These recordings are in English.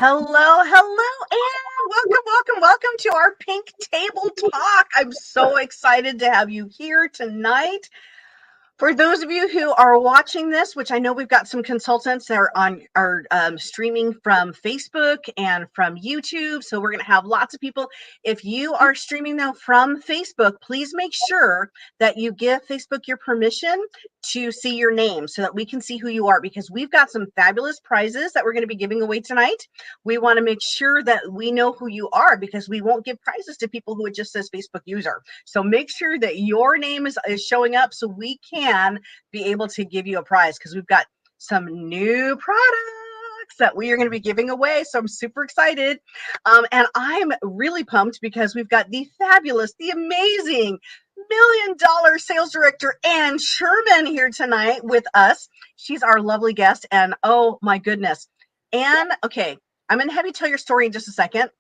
Hello, and welcome to our Pink Table Talk. I'm so excited to have you here tonight. For those of you who are watching this, which I know we've got some consultants that are streaming from Facebook and from YouTube, so we're going to have lots of people. If you are streaming now from Facebook, please make sure that you give Facebook your permission to see your name so that we can see who you are, because we've got some fabulous prizes that we're going to be giving away tonight. We want to make sure that we know who you are, because we won't give prizes to people who it just says Facebook user. So make sure that your name is showing up so we can be able to give you a prize, because we've got some new products that we are going to be giving away. So I'm super excited. And I'm really pumped because we've got the fabulous, the amazing $1 million sales director, Ann Sherman, here tonight with us. She's our lovely guest. And oh my goodness. Ann, okay, I'm going to have you tell your story in just a second,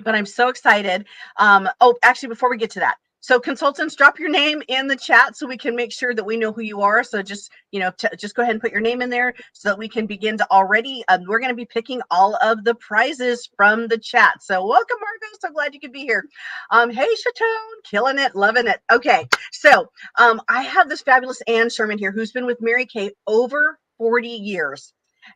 but I'm so excited. Actually, before we get to that, so consultants, drop your name in the chat so we can make sure that we know who you are. So just, just go ahead and put your name in there so that we can begin to already, we're going to be picking all of the prizes from the chat. So welcome, Margot. So glad you could be here. Hey, Chatone, killing it, loving it. Okay, so I have this fabulous Ann Sherman here who's been with Mary Kay over 40 years.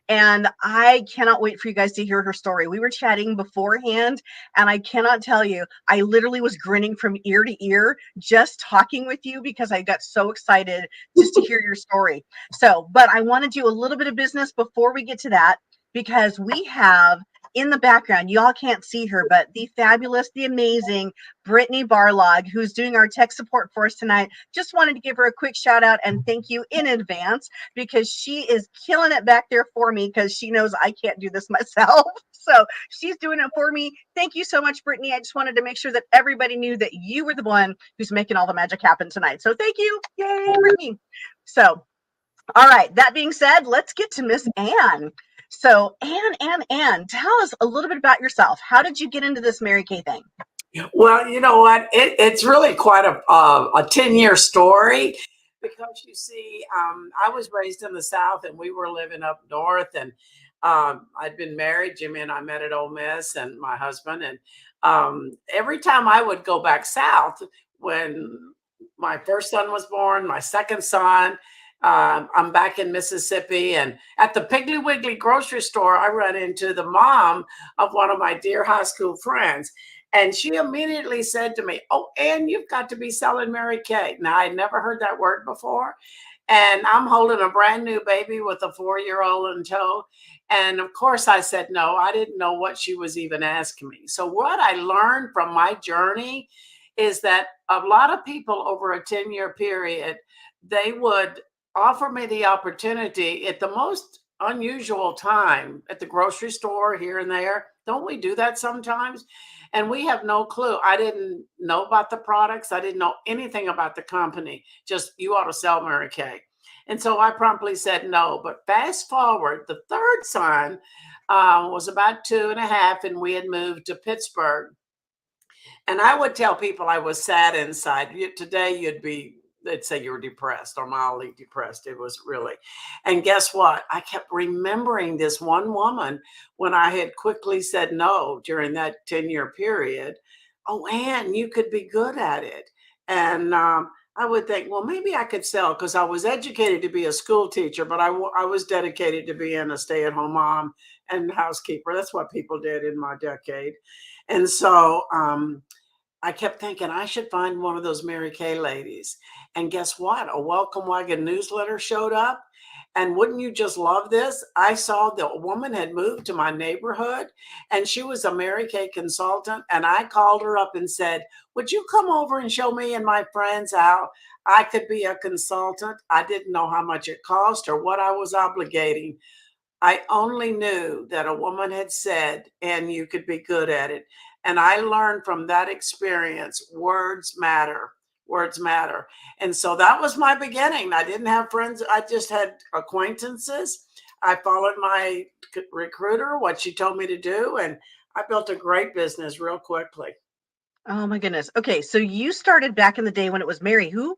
And I cannot wait for you guys to hear her story. We were chatting beforehand, and I cannot tell you, I literally was grinning from ear to ear just talking with you because I got so excited just to hear your story. So, but I want to do a little bit of business before we get to that, because we have in the background, y'all can't see her, but the fabulous, the amazing Brittany Barlog, who's doing our tech support for us tonight. Just wanted to give her a quick shout out and thank you in advance, because she is killing it back there for me, because she knows I can't do this myself. So she's doing it for me. Thank you so much, Brittany. I just wanted to make sure that everybody knew that you were the one who's making all the magic happen tonight. So thank you. Yay, Brittany. So, all right, that being said, let's get to Miss Ann. So Ann, tell us a little bit about yourself. How did you get into this Mary Kay thing? Well, you know what? It's really quite a 10-year story, because you see, I was raised in the South and we were living up north, and I'd been married. Jimmy and I met at Ole Miss, and my husband. And every time I would go back south, when my first son was born, my second son, I'm back in Mississippi, and at the Piggly Wiggly grocery store, I ran into the mom of one of my dear high school friends. And she immediately said to me, "Oh, Ann, you've got to be selling Mary Kay." Now, I'd never heard that word before. And I'm holding a brand new baby with a 4-year-old in tow. And of course, I said no. I didn't know what she was even asking me. So, what I learned from my journey is that a lot of people over a 10-year period, they would offer me the opportunity at the most unusual time at the grocery store here and there. Don't we do that sometimes? And we have no clue. I didn't know about the products. I didn't know anything about the company. Just, you ought to sell Mary Kay. And so I promptly said no. But fast forward, the third son was about 2.5, and we had moved to Pittsburgh. And I would tell people I was sad inside. Today, they'd say you were depressed or mildly depressed. It was really. And guess what? I kept remembering this one woman when I had quickly said no during that 10-year period. "Oh, Ann, you could be good at it." And I would think, well, maybe I could sell, because I was educated to be a school teacher, but I was dedicated to being a stay-at-home mom and housekeeper. That's what people did in my decade. And so I kept thinking I should find one of those Mary Kay ladies. And guess what? A Welcome Wagon newsletter showed up. And wouldn't you just love this? I saw the woman had moved to my neighborhood, and she was a Mary Kay consultant. And I called her up and said, "Would you come over and show me and my friends how I could be a consultant?" I didn't know how much it cost or what I was obligating. I only knew that a woman had said, "And you could be good at it." And I learned from that experience, words matter. Words matter. And so that was my beginning. I didn't have friends. I just had acquaintances. I followed my recruiter, what she told me to do, and I built a great business real quickly. Oh my goodness. Okay, so you started back in the day when it was Mary who?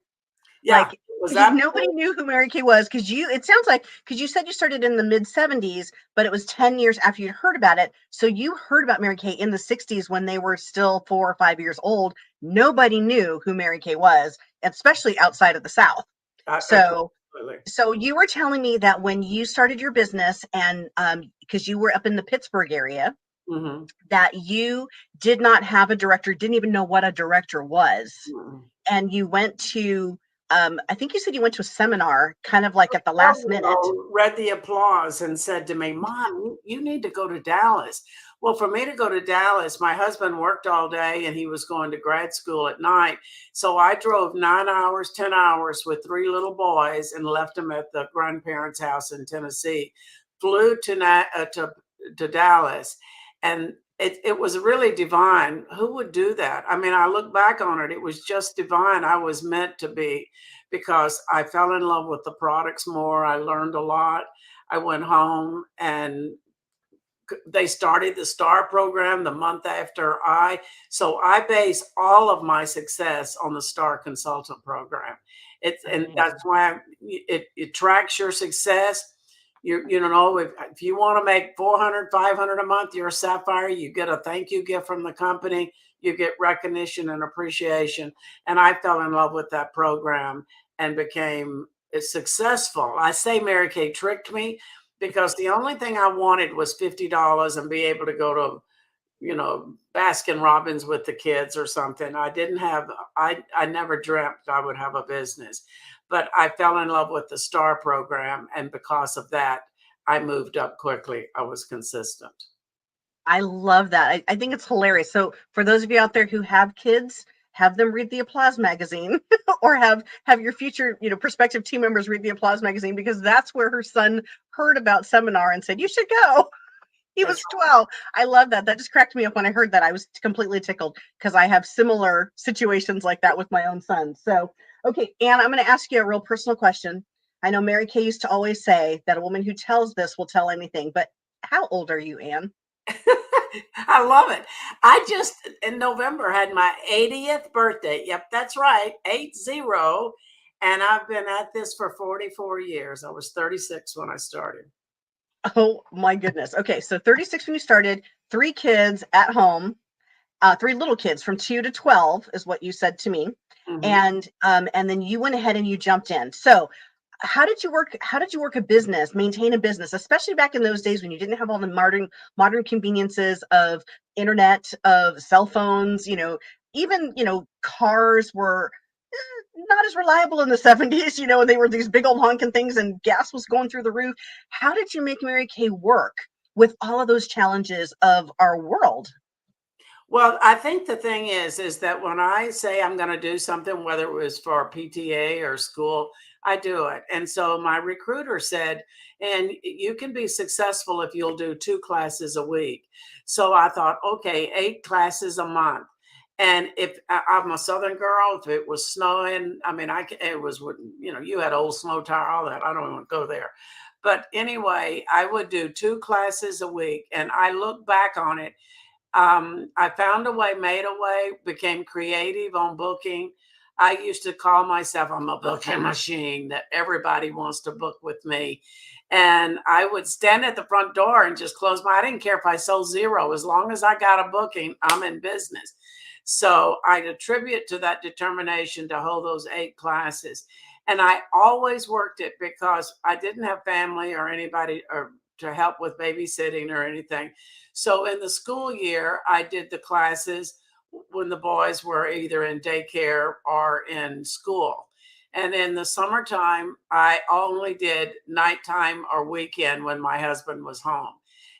Yeah. Like, Was because that nobody knew who Mary Kay was. Because it sounds like, because you said you started in the mid 70s, but it was 10 years after you'd heard about it. So you heard about Mary Kay in the 60s when they were still 4 or 5 years old. Nobody knew who Mary Kay was, especially outside of the South. So, absolutely. so you were telling me that when you started your business, and because you were up in the Pittsburgh area, Mm-hmm. that you did not have a director, didn't even know what a director was, Mm-hmm. and you went to, I think you said you went to a seminar, kind of like at the last minute. Read the applause and said to me, Mom, you need to go to Dallas. Well, for me to go to Dallas, my husband worked all day and he was going to grad school at night. So I drove 9 hours, 10 hours with 3 little boys and left them at the grandparents' house in Tennessee, flew to Dallas. And it was really divine. Who would do that? I mean, I look back on it, it was just divine. I was meant to be, because I fell in love with the products more. I learned a lot. I went home and they started the STAR program the month after so I base all of my success on the STAR consultant program. And that's why it tracks your success. You know, if you want to make 400, 500 a month, you're a Sapphire, you get a thank you gift from the company, you get recognition and appreciation. And I fell in love with that program and became successful. I say Mary Kay tricked me, because the only thing I wanted was $50 and be able to go to, Baskin Robbins with the kids or something. I never dreamt I would have a business, but I fell in love with the STAR program. And because of that, I moved up quickly. I was consistent. I love that. I think it's hilarious. So for those of you out there who have kids, have them read the Applause magazine, or have your future, prospective team members read the Applause magazine, because that's where her son heard about seminar and said, you should go. He That's was 12. I love that. That just cracked me up when I heard that. I was completely tickled, because I have similar situations like that with my own son. So, okay, Anne, I'm going to ask you a real personal question. I know Mary Kay used to always say that a woman who tells this will tell anything, but how old are you, Anne? I love it. I just in November had my 80th birthday. Yep, that's right, 80. And I've been at this for 44 years. I was 36 when I started. Oh my goodness. Okay, so 36 when you started, 3 kids at home, 3 little kids from 2 to 12 is what you said to me, Mm-hmm. and then you went ahead and you jumped in. So how did you work a business, maintain a business, especially back in those days when you didn't have all the modern conveniences of internet, of cell phones, even cars were not as reliable in the 70s, and they were these big old honking things and gas was going through the roof. How did you make Mary Kay work with all of those challenges of our world? Well, I think the thing is that when I say I'm going to do something, whether it was for PTA or school, I do it. And so my recruiter said, and you can be successful if you'll do 2 classes a week. So I thought, okay, 8 classes a month. And if I'm a Southern girl, if it was snowing, I mean, it was, you had old snow tire, all that. I don't want to go there. But anyway, I would do 2 classes a week. And I look back on it, I found a way, made a way, became creative on booking. I used to call myself, I'm a booking machine, that everybody wants to book with me. And I would stand at the front door and just I didn't care if I sold 0, as long as I got a booking, I'm in business. So I attribute to that determination to hold those 8 classes. And I always worked it because I didn't have family or anybody or to help with babysitting or anything. So in the school year, I did the classes when the boys were either in daycare or in school. And in the summertime, I only did nighttime or weekend when my husband was home.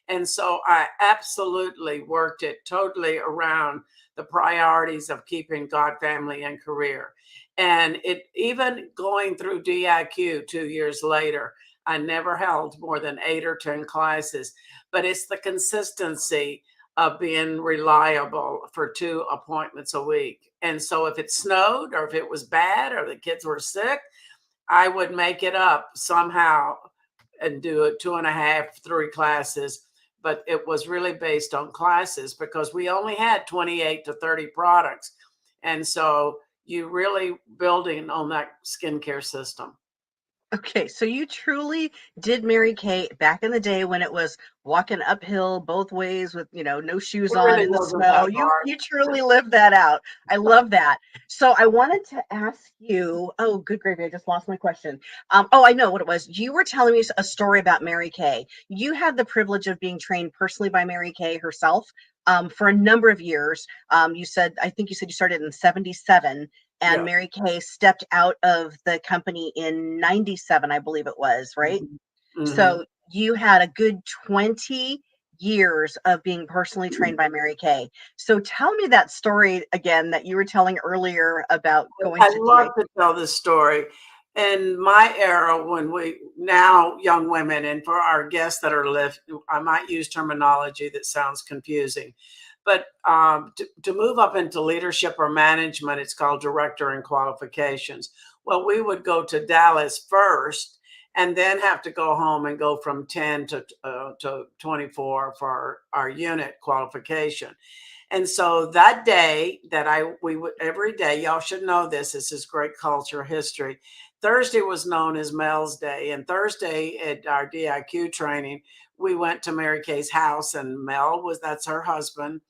And so I absolutely worked it totally around the priorities of keeping God, family, and career. And it even going through DIQ 2 years later, I never held more than 8 or 10 classes, but it's the consistency of being reliable for 2 appointments a week. And so if it snowed or if it was bad or the kids were sick, I would make it up somehow and do it 2.5, 3 classes. But it was really based on classes because we only had 28 to 30 products. And so you really building on that skincare system. Okay, so you truly did Mary Kay back in the day when it was walking uphill both ways with, no shoes It on really in the wasn't snow. that You hard. truly lived that out. I love that. So I wanted to ask you, oh, good gravy, I just lost my question. Oh, I know what it was. You were telling me a story about Mary Kay. You had the privilege of being trained personally by Mary Kay herself. For a number of years. I think you said you started in 77 and Yeah. Mary Kay stepped out of the company in 97, I believe it was, right? Mhm. Mhm. So you had a good 20 years of being personally trained by Mary Kay. So tell me that story again that you were telling earlier about going I to love DA. to tell this story. In my era, when we now young women, and for our guests that are left, I might use terminology that sounds confusing, but to move up into leadership or management, it's called director and qualifications. Well, we would go to Dallas first, and then have to go home and go from 10 to 24 for our unit qualification. And so that day that we would every day, y'all should know this. This is great culture history. Thursday was known as Mel's Day, and Thursday at our DIQ training, we went to Mary Kay's house, and that's her husband,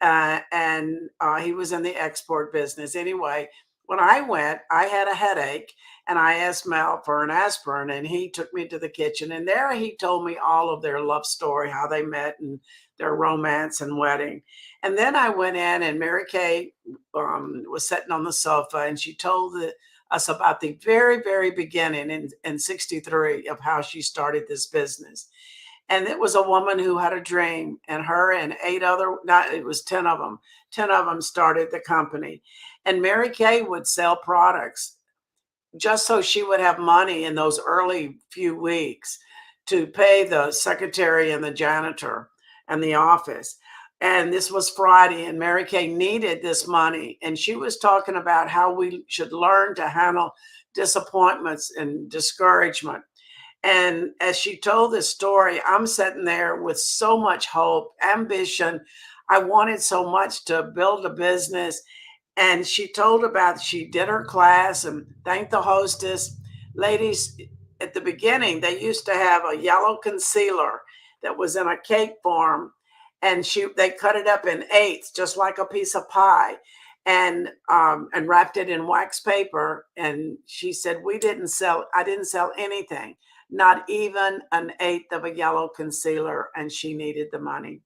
and he was in the export business. Anyway, when I went, I had a headache, and I asked Mel for an aspirin, and he took me to the kitchen, and there he told me all of their love story, how they met, and their romance and wedding. And then I went in, and Mary Kay was sitting on the sofa, and she told us about the very, very beginning in 63 of how she started this business. And it was a woman who had a dream, and her and eight other, not, it was 10 of them. 10 of them started the company. And Mary Kay would sell products just so she would have money in those early few weeks to pay the secretary and the janitor and the office. And this was Friday, and Mary Kay needed this money. And she was talking about how we should learn to handle disappointments and discouragement. And as she told this story, I'm sitting there with so much hope, ambition. I wanted so much to build a business. And she told about she did her class and thanked the hostess. Ladies, at the beginning, they used to have a yellow concealer that was in a cake form, and they cut it up in eighths, just like a piece of pie, and wrapped it in wax paper. And she said, I didn't sell anything, not even an eighth of a yellow concealer, and she needed the money.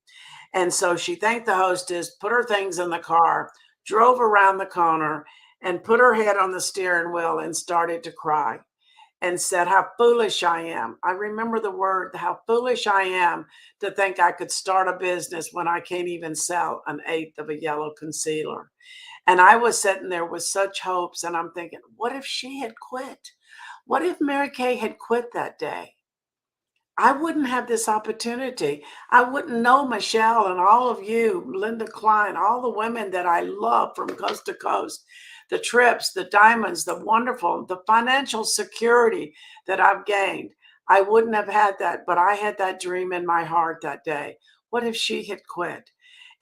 And so she thanked the hostess, put her things in the car, drove around the corner, and put her head on the steering wheel and started to cry and said, "How foolish I am." I remember the word, how foolish I am to think I could start a business when I can't even sell an eighth of a yellow concealer. And I was sitting there with such hopes, and I'm thinking, what if she had quit? What if Mary Kay had quit that day? I wouldn't have this opportunity. I wouldn't know Michelle and all of you, Linda Klein, all the women that I love from coast to coast, the trips, the diamonds, the wonderful, the financial security that I've gained. I wouldn't have had that, but I had that dream in my heart that day. What if she had quit?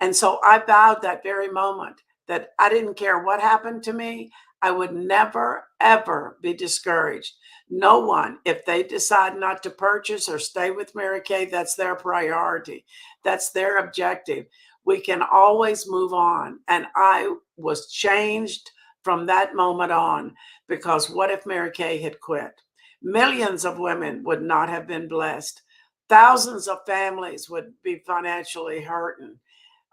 And so I vowed that very moment that I didn't care what happened to me. I would never, ever be discouraged. No one, if they decide not to purchase or stay with Mary Kay, that's their priority. That's their objective. We can always move on. And I was changed from that moment on, because what if Mary Kay had quit? Millions of women would not have been blessed. Thousands of families would be financially hurting.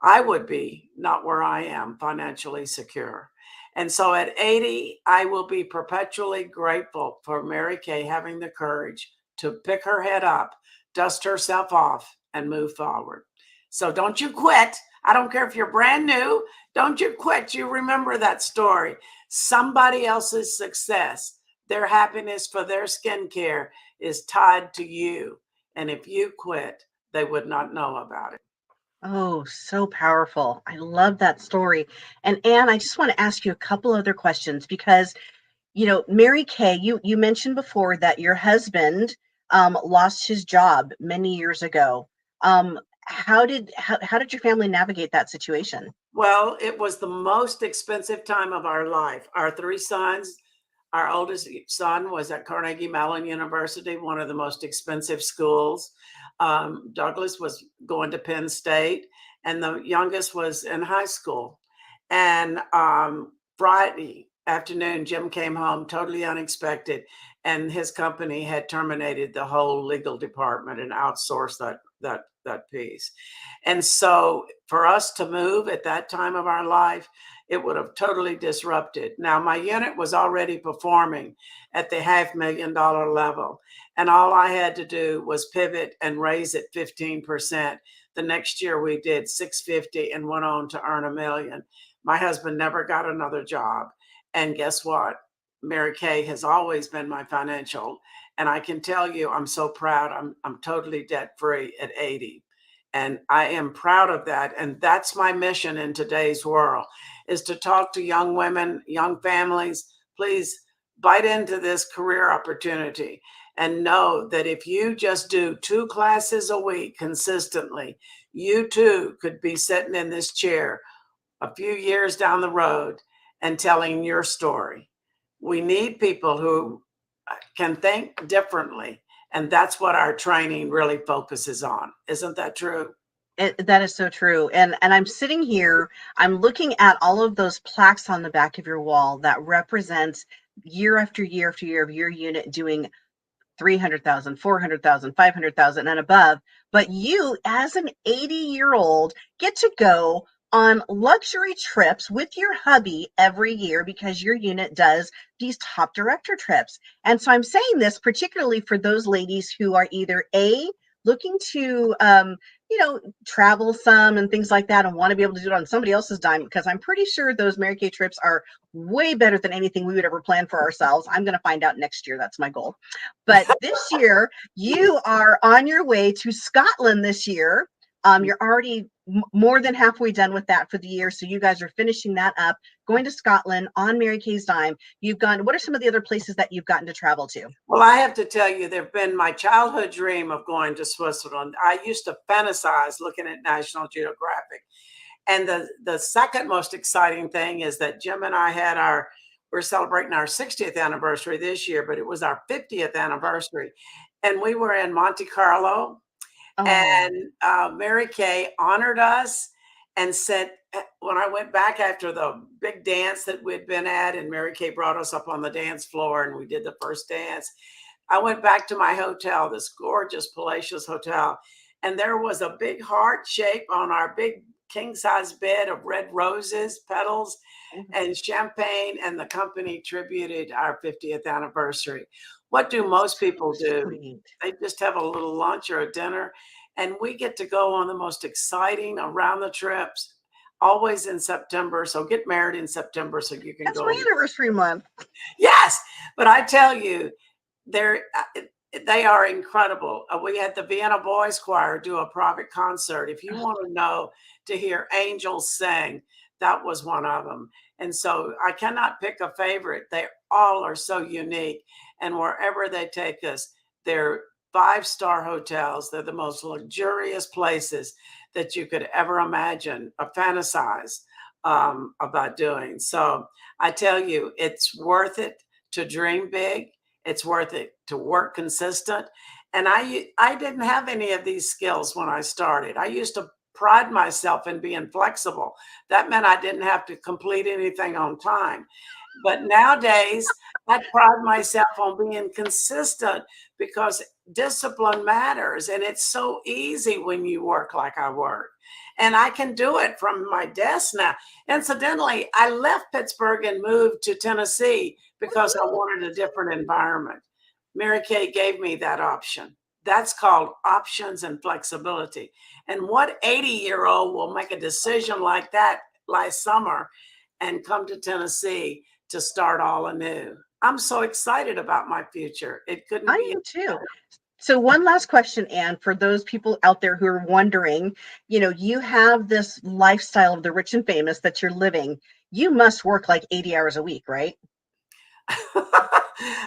I would be not where I am, financially secure. And so at 80, I will be perpetually grateful for Mary Kay having the courage to pick her head up, dust herself off, and move forward. So don't you quit. I don't care if you're brand new. Don't you quit. You remember that story. Somebody else's success, their happiness for their skincare is tied to you. And if you quit, they would not know about it. Oh, so powerful. I love that story. And Anne, I just want to ask you a couple other questions because Mary Kay, you mentioned before that your husband lost his job many years ago. Um, how did your family navigate that situation? Well, it was the most expensive time of our life. Our three sons, our oldest son was at Carnegie Mellon University, one of the most expensive schools. Douglas was going to Penn State, and the youngest was in high school. And Friday afternoon, Jim came home totally unexpected, and his company had terminated the whole legal department and outsourced that piece. And so for us to move at that time of our life, it would have totally disrupted. Now, my unit was already performing at the $500,000 level, and all I had to do was pivot and raise it 15%. The next year we did 650 and went on to earn $1 million. My husband never got another job. And guess what? Mary Kay has always been my financial. And I can tell you, I'm so proud. I'm totally debt free at 80. And I am proud of that. And that's my mission in today's world, is to talk to young women, young families. Please bite into this career opportunity and know that if you just do 2 classes a week consistently, you too could be sitting in this chair a few years down the road and telling your story. We need people who can think differently. And that's what our training really focuses on. Isn't that true? That is so true. And I'm sitting here, I'm looking at all of those plaques on the back of your wall that represents year after year after year of your unit doing 300,000, 400,000, 500,000 and above. But you, as an 80-year-old, get to go on luxury trips with your hubby every year because your unit does these top director trips. And so I'm saying this particularly for those ladies who are either looking to travel some and things like that and want to be able to do it on somebody else's dime, because I'm pretty sure those Mary Kay trips are way better than anything we would ever plan for ourselves. I'm going to find out next year. That's my goal. But this year, you are on your way to Scotland this year. You're already more than halfway done with that for the year. So you guys are finishing that up, going to Scotland on Mary Kay's dime. What are some of the other places that you've gotten to travel to? Well, I have to tell you, they've been my childhood dream of going to Switzerland. I used to fantasize looking at National Geographic. And the second most exciting thing is that Jim and I we're celebrating our 60th anniversary this year, but it was our 50th anniversary. And we were in Monte Carlo. Oh. And Mary Kay honored us and said, when I went back after the big dance that we'd been at, and Mary Kay brought us up on the dance floor and we did the first dance, I went back to my hotel, this gorgeous palatial hotel, and there was a big heart shape on our big king size bed of red roses, petals, and champagne, and the company tributed our 50th anniversary. What do most people do? They just have a little lunch or a dinner, and we get to go on the most exciting around the trips, always in September. So get married in September so you can go. That's my anniversary month. Yes, but I tell you, they are incredible. We had the Vienna Boys Choir do a private concert. If you want to hear angels sing, that was one of them. And so I cannot pick a favorite. They all are so unique. And wherever they take us, they're 5-star hotels. They're the most luxurious places that you could ever imagine or fantasize about doing. So I tell you, it's worth it to dream big. It's worth it to work consistent. And I didn't have any of these skills when I started. I used to pride myself in being flexible. That meant I didn't have to complete anything on time. But nowadays, I pride myself on being consistent because discipline matters. And it's so easy when you work like I work. And I can do it from my desk now. Incidentally, I left Pittsburgh and moved to Tennessee because I wanted a different environment. Mary Kay gave me that option. That's called options and flexibility. And what 80-year-old will make a decision like that last summer and come to Tennessee to start all anew? I'm so excited about my future. It couldn't be. I am too. So one last question, Anne, for those people out there who are wondering, you have this lifestyle of the rich and famous that you're living. You must work like 80 hours a week, right?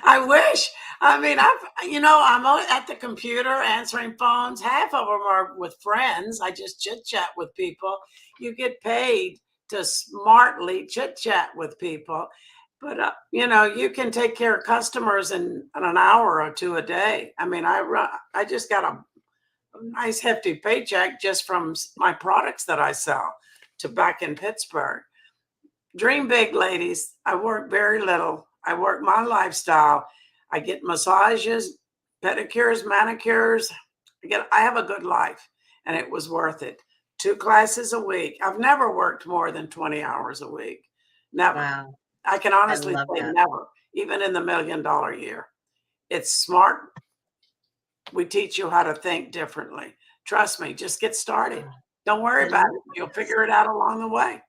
I wish. I mean, I'm at the computer answering phones. Half of them are with friends. I just chit chat with people. You get paid to smartly chit chat with people, but you can take care of customers in an hour or two a day. I mean, I just got a nice hefty paycheck just from my products that I sell to back in Pittsburgh. Dream big, ladies. I work very little. I work my lifestyle. I get massages, pedicures, manicures. I have a good life, and it was worth it. 2 classes a week. I've never worked more than 20 hours a week. Never. Wow. I can I honestly love say that. never, even in the $1 million year. It's smart. We teach you how to think differently. Trust me, just get started. Don't worry I about love it. You'll this. figure it out along the way.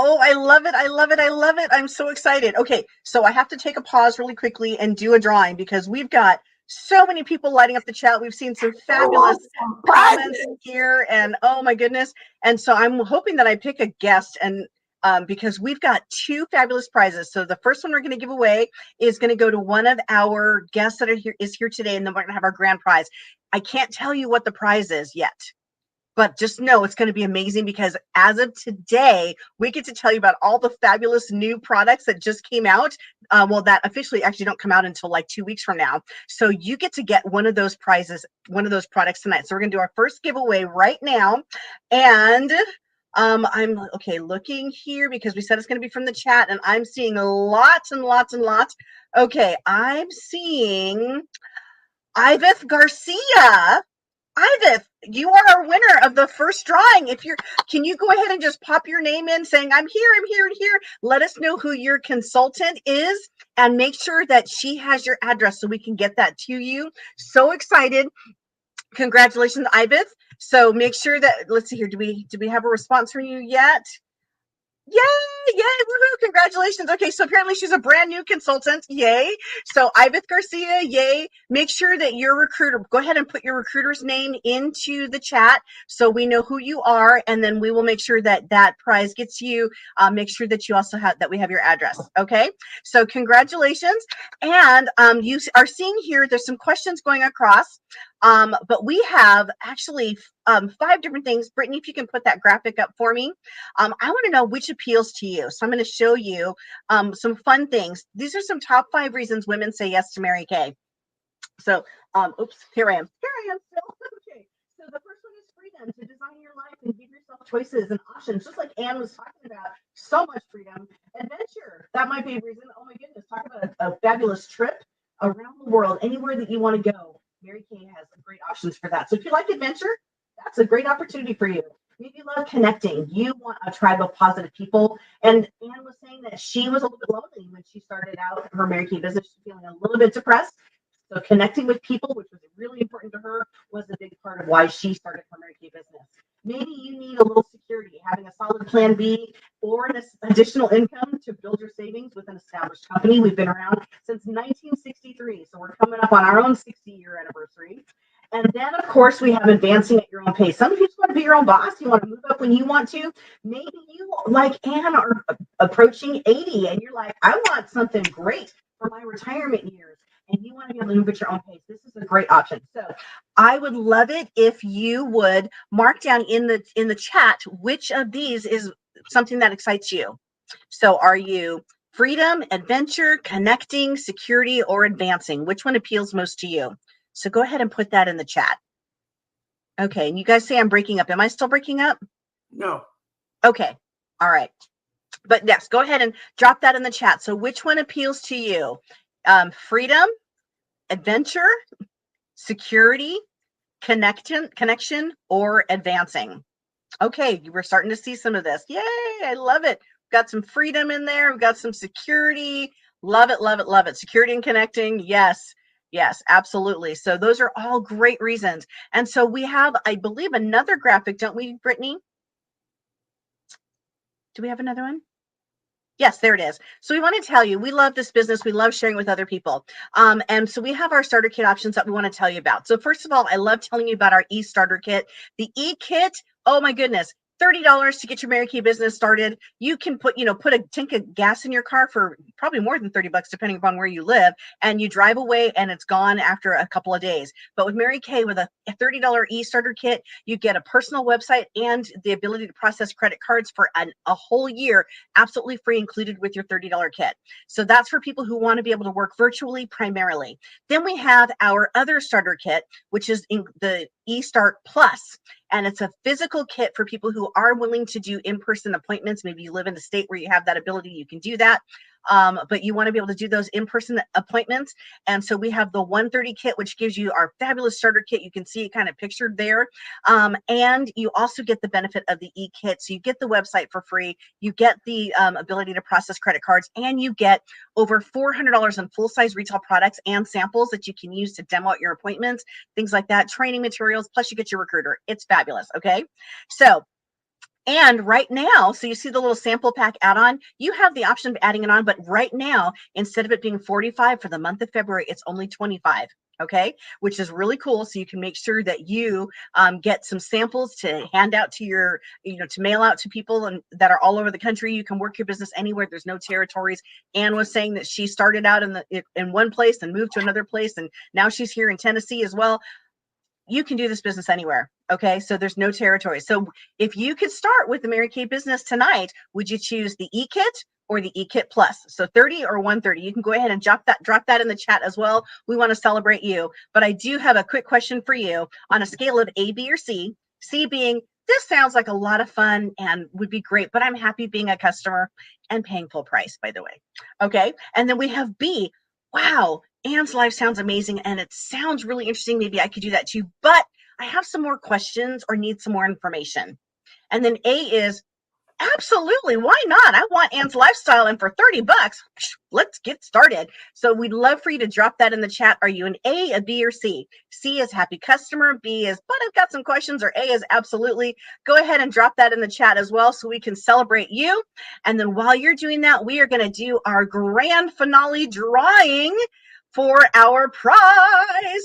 Oh, I love it. I love it. I love it. I'm so excited. Okay, so I have to take a pause really quickly and do a drawing because we've got so many people lighting up the chat. We've seen some fabulous comments here, and oh my goodness. And so I'm hoping that I pick a guest, and because we've got 2 fabulous prizes. So the first one we're going to give away is going to go to one of our guests that is here today, and then we're going to have our grand prize. I can't tell you what the prize is yet, but just know it's going to be amazing because as of today, we get to tell you about all the fabulous new products that just came out. Well, that officially actually don't come out until like 2 weeks from now. So you get to get one of those prizes, one of those products tonight. So we're going to do our first giveaway right now. And I'm okay looking here because we said it's going to be from the chat, and I'm seeing lots and lots and lots. Okay, I'm seeing Iveth Garcia. Iveth, you are our winner of the first drawing. Can you go ahead and just pop your name in saying, I'm here, and here. Let us know who your consultant is and make sure that she has your address so we can get that to you. So excited. Congratulations, Iveth. So make sure that, let's see here. Do we have a response from you yet? Yay, woohoo, congratulations. Okay, so apparently she's a brand new consultant. Yay. So Iveth Garcia, yay. Make sure that your recruiter, go ahead and put your recruiter's name into the chat so we know who you are, and then we will make sure that that prize gets you. Make sure that you also have, that we have your address. Okay, so congratulations. And you are seeing here, there's some questions going across. But we have actually 5 different things. Brittany, if you can put that graphic up for me. I want to know which appeals to you. So I'm going to show you some fun things. These are some top 5 reasons women say yes to Mary Kay. So, oops, here I am still. Okay, so the first one is freedom to design your life and give yourself choices and options, just like Anne was talking about. So much freedom. Adventure, that might be a reason. Oh my goodness, talk about a fabulous trip around the world, anywhere that you want to go. Mary Kay has great options for that. So if you like adventure, that's a great opportunity for you. Maybe you love connecting. You want a tribe of positive people. And Anne was saying that she was a little bit lonely when she started out her Mary Kay business. She's feeling a little bit depressed. So connecting with people, which was really important to her, was a big part of why she started her Mary Kay business. Maybe you need a little security, having a solid plan B or an additional income to build your savings with an established company. We've been around since 1963, so we're coming up on our own 60-year anniversary. And then, of course, we have advancing at your own pace. Some of you just want to be your own boss. You want to move up when you want to. Maybe you, like Anne, are approaching 80 and you're like, I want something great for my retirement years. And you want to be able to move at your own pace. This is a great option. So I would love it if you would mark down in the chat which of these is something that excites you. So are you freedom, adventure, connecting, security, or advancing? Which one appeals most to you? So go ahead and put that in the chat. Okay, and you guys say I'm breaking up. Am I still breaking up? No. Okay, all right. But yes, go ahead and drop that in the chat. So which one appeals to you? Freedom, adventure, security, connection, or advancing? Okay, we're starting to see some of this. Yay, I love it. We've got some freedom in there. We've got some security. Love it, love it, love it. Security and connecting. Yes, absolutely. So those are all great reasons. And so we have, I believe, another graphic, don't we, Brittany? Do we have another one? Yes, there it is. So we want to tell you, we love this business. We love sharing with other people. And so we have our starter kit options that we want to tell you about. So first of all, I love telling you about our e-starter kit. The e-kit, oh my goodness, $30 to get your Mary Kay business started. You can put a tank of gas in your car for probably more than $30, depending upon where you live, and you drive away and it's gone after a couple of days. But with Mary Kay, with a $30 e-starter kit, you get a personal website and the ability to process credit cards for a whole year, absolutely free, included with your $30 kit. So that's for people who want to be able to work virtually primarily. Then we have our other starter kit, which is in the eStart Plus. And it's a physical kit for people who are willing to do in-person appointments. Maybe you live in a state where you have that ability, you can do that. But you want to be able to do those in-person appointments. And so we have the 130 kit, which gives you our fabulous starter kit. You can see it kind of pictured there. And you also get the benefit of the e-kit. So you get the website for free. You get the ability to process credit cards, and you get over $400 in full-size retail products and samples that you can use to demo out your appointments, things like that, training materials, plus you get your recruiter. It's fabulous, okay? So, and right now, so you see the little sample pack add-on, you have the option of adding it on, but right now, instead of it being $45 for the month of February, it's only $25, okay? Which is really cool. So you can make sure that you get some samples to hand out to your, to mail out to people that are all over the country. You can work your business anywhere. There's no territories. Anne was saying that she started out in one place and moved to another place, and now she's here in Tennessee as well. You can do this business anywhere. Okay. So there's no territory. So if you could start with the Mary Kay business tonight, would you choose the e-kit or the e-kit plus? So 30 or 130, you can go ahead and drop that in the chat as well. We want to celebrate you, but I do have a quick question for you on a scale of A, B, or C, C being, this sounds like a lot of fun and would be great, but I'm happy being a customer and paying full price, by the way. Okay. And then we have B, wow, Anne's life sounds amazing and it sounds really interesting. Maybe I could do that too, but I have some more questions or need some more information. And then A is, absolutely, why not? I want Anne's lifestyle, and for $30, let's get started. So we'd love for you to drop that in the chat. Are you an A, B, or C? C is happy customer, B is, but I've got some questions, or A is absolutely. Go ahead and drop that in the chat as well so we can celebrate you. And then while you're doing that, we are going to do our grand finale drawing for our prize.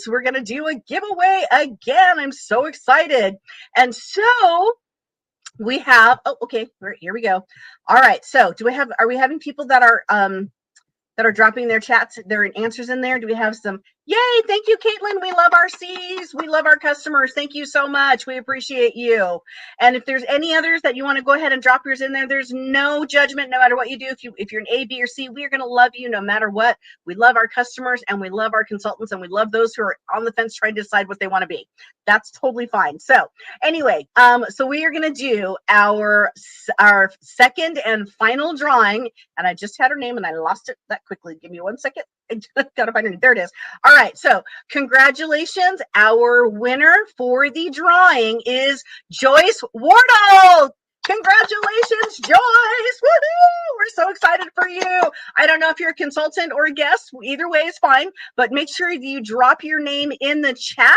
We're going to do a giveaway again. I'm so excited. And so we have, okay, here we go. All right, so are we having people that are dropping their chats, their answers in there? Do we have some? Yay, thank you, Caitlin. We love our C's. We love our customers. Thank you so much. We appreciate you. And if there's any others that you want to go ahead and drop yours in there, there's no judgment no matter what you do. If you're an A, B, or C, we are going to love you no matter what. We love our customers and we love our consultants and we love those who are on the fence trying to decide what they want to be. That's totally fine. So anyway, so we are going to do our second and final drawing. And I just had her name and I lost it that quickly. Give me 1 second. I just gotta find her. There it is. All right. So congratulations. Our winner for the drawing is Joyce Wardle. Congratulations, Joyce. Woohoo! We're so excited for you. I don't know if you're a consultant or a guest. Either way is fine, but make sure you drop your name in the chat.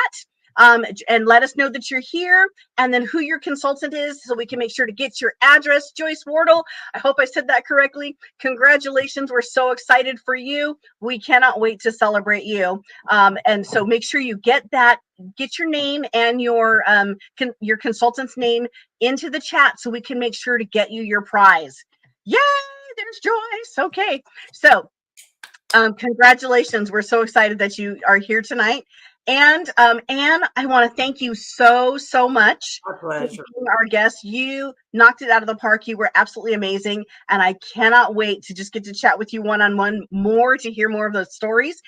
And let us know that you're here and then who your consultant is so we can make sure to get your address. Joyce Wardle, I hope I said that correctly. Congratulations. We're so excited for you. We cannot wait to celebrate you. And so make sure you get your name and your consultant's name into the chat so we can make sure to get you your prize. Yay, there's Joyce. Okay, so congratulations. We're so excited that you are here tonight. And Anne, I want to thank you so much for being our guest. You knocked it out of the park. You were absolutely amazing. And I cannot wait to just get to chat with you one-on-one more to hear more of those stories.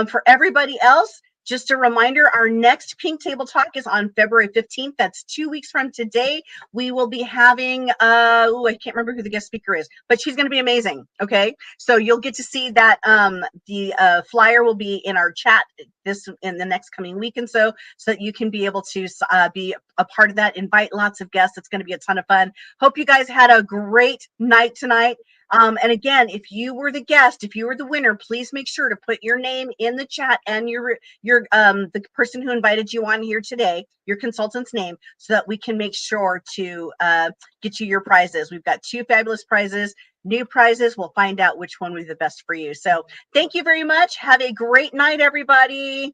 For everybody else, just a reminder, our next Pink Table Talk is on February 15th. That's 2 weeks from today. We will be having, I can't remember who the guest speaker is, but she's going to be amazing. Okay. So you'll get to see that the flyer will be in our chat in the next coming week and so that you can be able to be a part of that. Invite lots of guests. It's going to be a ton of fun. Hope you guys had a great night tonight. And again, if you were the guest, if you were the winner, please make sure to put your name in the chat and the person who invited you on here today, your consultant's name, so that we can make sure to get you your prizes. We've got 2 fabulous prizes, new prizes. We'll find out which one will be the best for you. So thank you very much. Have a great night, everybody.